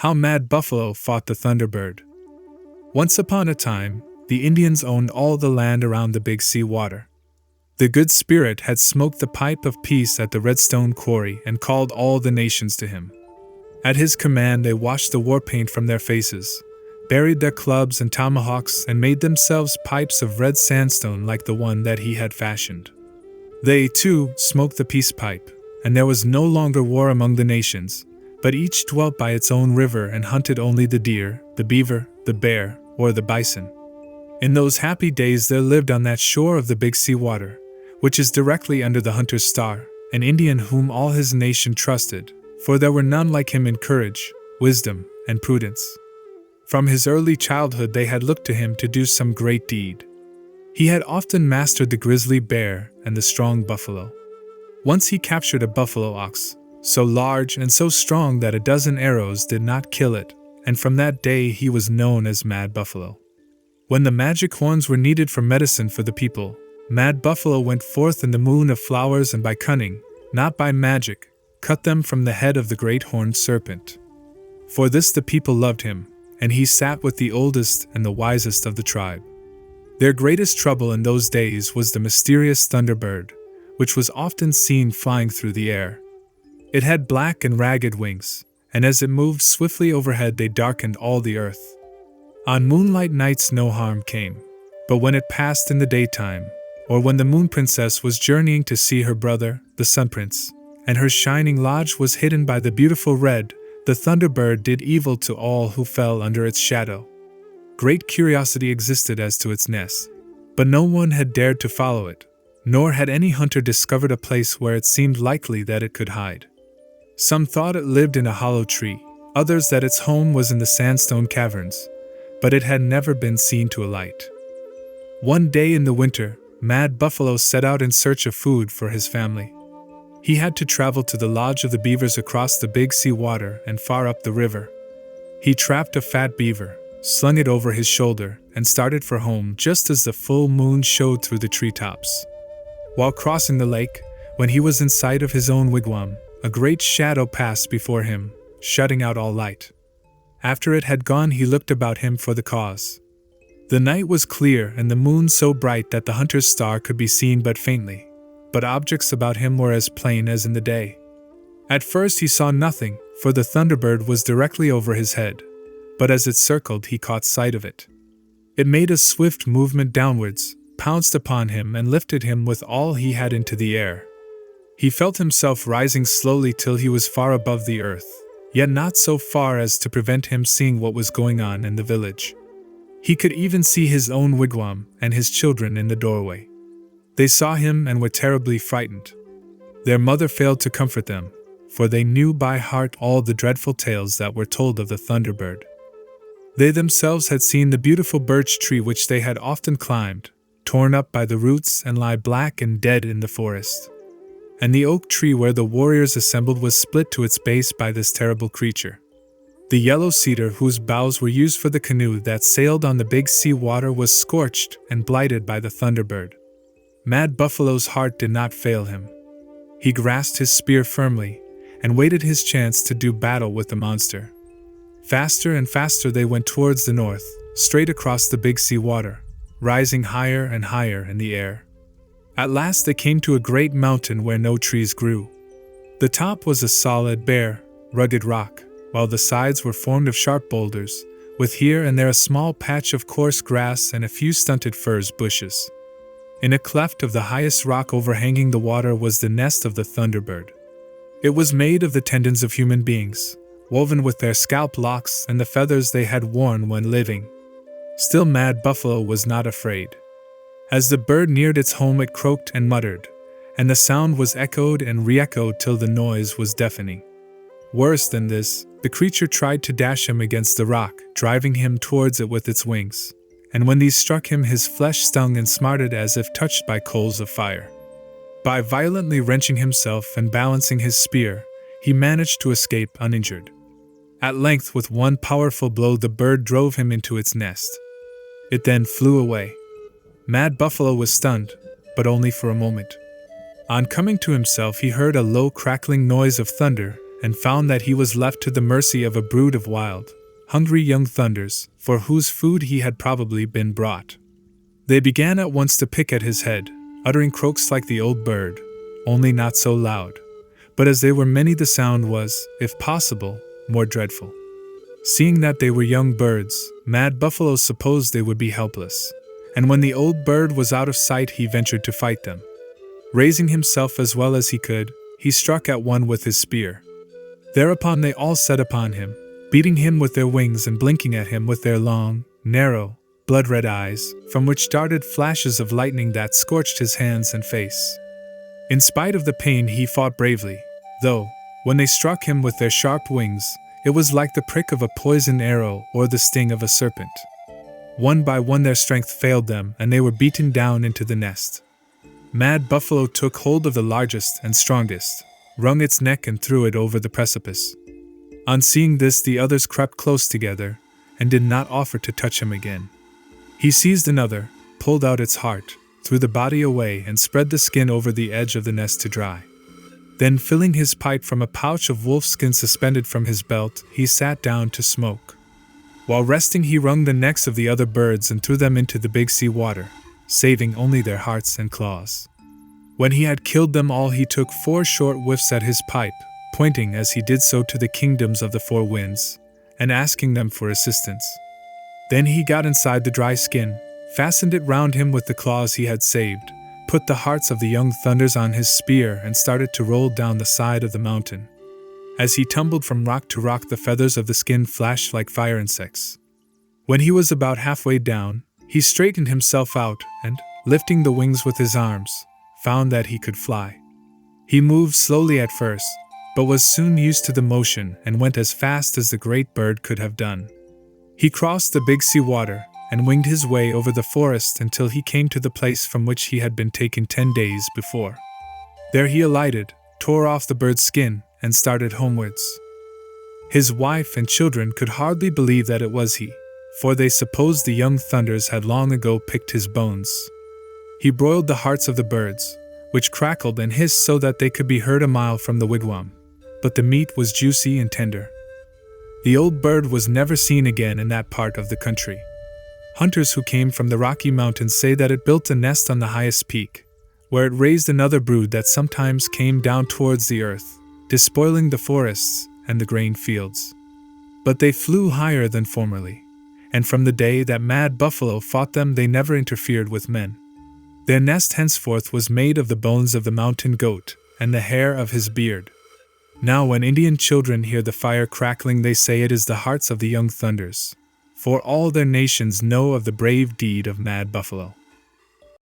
How Mad Buffalo Fought the Thunderbird. Once upon a time, the Indians owned all the land around the Big Sea Water. The Good Spirit had smoked the pipe of peace at the Redstone Quarry and called all the nations to him. At his command, they washed the war paint from their faces, buried their clubs and tomahawks, and made themselves pipes of red sandstone like the one that he had fashioned. They, too, smoked the peace pipe, and there was no longer war among the nations, but each dwelt by its own river and hunted only the deer, the beaver, the bear, or the bison. In those happy days there lived on that shore of the Big Sea Water, which is directly under the hunter's star, an Indian whom all his nation trusted, for there were none like him in courage, wisdom, and prudence. From his early childhood they had looked to him to do some great deed. He had often mastered the grizzly bear and the strong buffalo. Once he captured a buffalo ox, so large and so strong that a dozen arrows did not kill it, and from that day he was known as Mad Buffalo. When the magic horns were needed for medicine for the people, Mad Buffalo went forth in the moon of flowers and by cunning, not by magic, cut them from the head of the great horned serpent. For this the people loved him, and he sat with the oldest and the wisest of the tribe. Their greatest trouble in those days was the mysterious Thunderbird, which was often seen flying through the air. It had black and ragged wings, and as it moved swiftly overhead they darkened all the earth. On moonlight nights no harm came, but when it passed in the daytime, or when the Moon Princess was journeying to see her brother, the Sun Prince, and her shining lodge was hidden by the beautiful red, the Thunderbird did evil to all who fell under its shadow. Great curiosity existed as to its nest, but no one had dared to follow it, nor had any hunter discovered a place where it seemed likely that it could hide. Some thought it lived in a hollow tree, others that its home was in the sandstone caverns, but it had never been seen to alight. One day in the winter, Mad Buffalo set out in search of food for his family. He had to travel to the lodge of the beavers across the Big Sea Water and far up the river. He trapped a fat beaver, slung it over his shoulder, and started for home just as the full moon showed through the treetops. While crossing the lake, when he was in sight of his own wigwam, a great shadow passed before him, shutting out all light. After it had gone, he looked about him for the cause. The night was clear and the moon so bright that the hunter's star could be seen but faintly, but objects about him were as plain as in the day. At first he saw nothing, for the Thunderbird was directly over his head, but as it circled he caught sight of it. It made a swift movement downwards, pounced upon him and lifted him with all he had into the air. He felt himself rising slowly till he was far above the earth, yet not so far as to prevent him seeing what was going on in the village. He could even see his own wigwam and his children in the doorway. They saw him and were terribly frightened. Their mother failed to comfort them, for they knew by heart all the dreadful tales that were told of the Thunderbird. They themselves had seen the beautiful birch tree which they had often climbed, torn up by the roots and lie black and dead in the forest. And the oak tree where the warriors assembled was split to its base by this terrible creature. The yellow cedar whose boughs were used for the canoe that sailed on the Big Sea Water was scorched and blighted by the Thunderbird. Mad Buffalo's heart did not fail him. He grasped his spear firmly and waited his chance to do battle with the monster. Faster and faster they went towards the north, straight across the Big Sea Water, rising higher and higher in the air. At last they came to a great mountain where no trees grew. The top was a solid, bare, rugged rock, while the sides were formed of sharp boulders, with here and there a small patch of coarse grass and a few stunted furze bushes. In a cleft of the highest rock overhanging the water was the nest of the Thunderbird. It was made of the tendons of human beings, woven with their scalp locks and the feathers they had worn when living. Still Mad Buffalo was not afraid. As the bird neared its home it croaked and muttered, and the sound was echoed and re-echoed till the noise was deafening. Worse than this, the creature tried to dash him against the rock, driving him towards it with its wings, and when these struck him his flesh stung and smarted as if touched by coals of fire. By violently wrenching himself and balancing his spear, he managed to escape uninjured. At length, with one powerful blow, the bird drove him into its nest. It then flew away. Mad Buffalo was stunned, but only for a moment. On coming to himself, he heard a low crackling noise of thunder, and found that he was left to the mercy of a brood of wild, hungry young thunders, for whose food he had probably been brought. They began at once to pick at his head, uttering croaks like the old bird, only not so loud. But as they were many, the sound was, if possible, more dreadful. Seeing that they were young birds, Mad Buffalo supposed they would be helpless, and when the old bird was out of sight he ventured to fight them. Raising himself as well as he could, he struck at one with his spear. Thereupon they all set upon him, beating him with their wings and blinking at him with their long, narrow, blood-red eyes, from which darted flashes of lightning that scorched his hands and face. In spite of the pain he fought bravely, though, when they struck him with their sharp wings, it was like the prick of a poisoned arrow or the sting of a serpent. One by one their strength failed them, and they were beaten down into the nest. Mad Buffalo took hold of the largest and strongest, wrung its neck and threw it over the precipice. On seeing this, the others crept close together, and did not offer to touch him again. He seized another, pulled out its heart, threw the body away, and spread the skin over the edge of the nest to dry. Then, filling his pipe from a pouch of wolfskin suspended from his belt, he sat down to smoke. While resting, he wrung the necks of the other birds and threw them into the big sea water, saving only their hearts and claws. When he had killed them all, he took 4 short whiffs at his pipe, pointing as he did so to the kingdoms of the 4 winds, and asking them for assistance. Then he got inside the dry skin, fastened it round him with the claws he had saved, put the hearts of the young thunders on his spear, and started to roll down the side of the mountain. As he tumbled from rock to rock, the feathers of the skin flashed like fire insects. When he was about halfway down, he straightened himself out and, lifting the wings with his arms, found that he could fly. He moved slowly at first, but was soon used to the motion and went as fast as the great bird could have done. He crossed the big sea water and winged his way over the forest until he came to the place from which he had been taken 10 days before. There he alighted, tore off the bird's skin, and started homewards. His wife and children could hardly believe that it was he, for they supposed the young thunders had long ago picked his bones. He broiled the hearts of the birds, which crackled and hissed so that they could be heard a mile from the wigwam, but the meat was juicy and tender. The old bird was never seen again in that part of the country. Hunters who came from the Rocky Mountains say that it built a nest on the highest peak, where it raised another brood that sometimes came down towards the earth, despoiling the forests and the grain fields. But they flew higher than formerly, and from the day that Mad Buffalo fought them they never interfered with men. Their nest henceforth was made of the bones of the mountain goat and the hair of his beard. Now when Indian children hear the fire crackling, they say it is the hearts of the young thunders, for all their nations know of the brave deed of Mad Buffalo.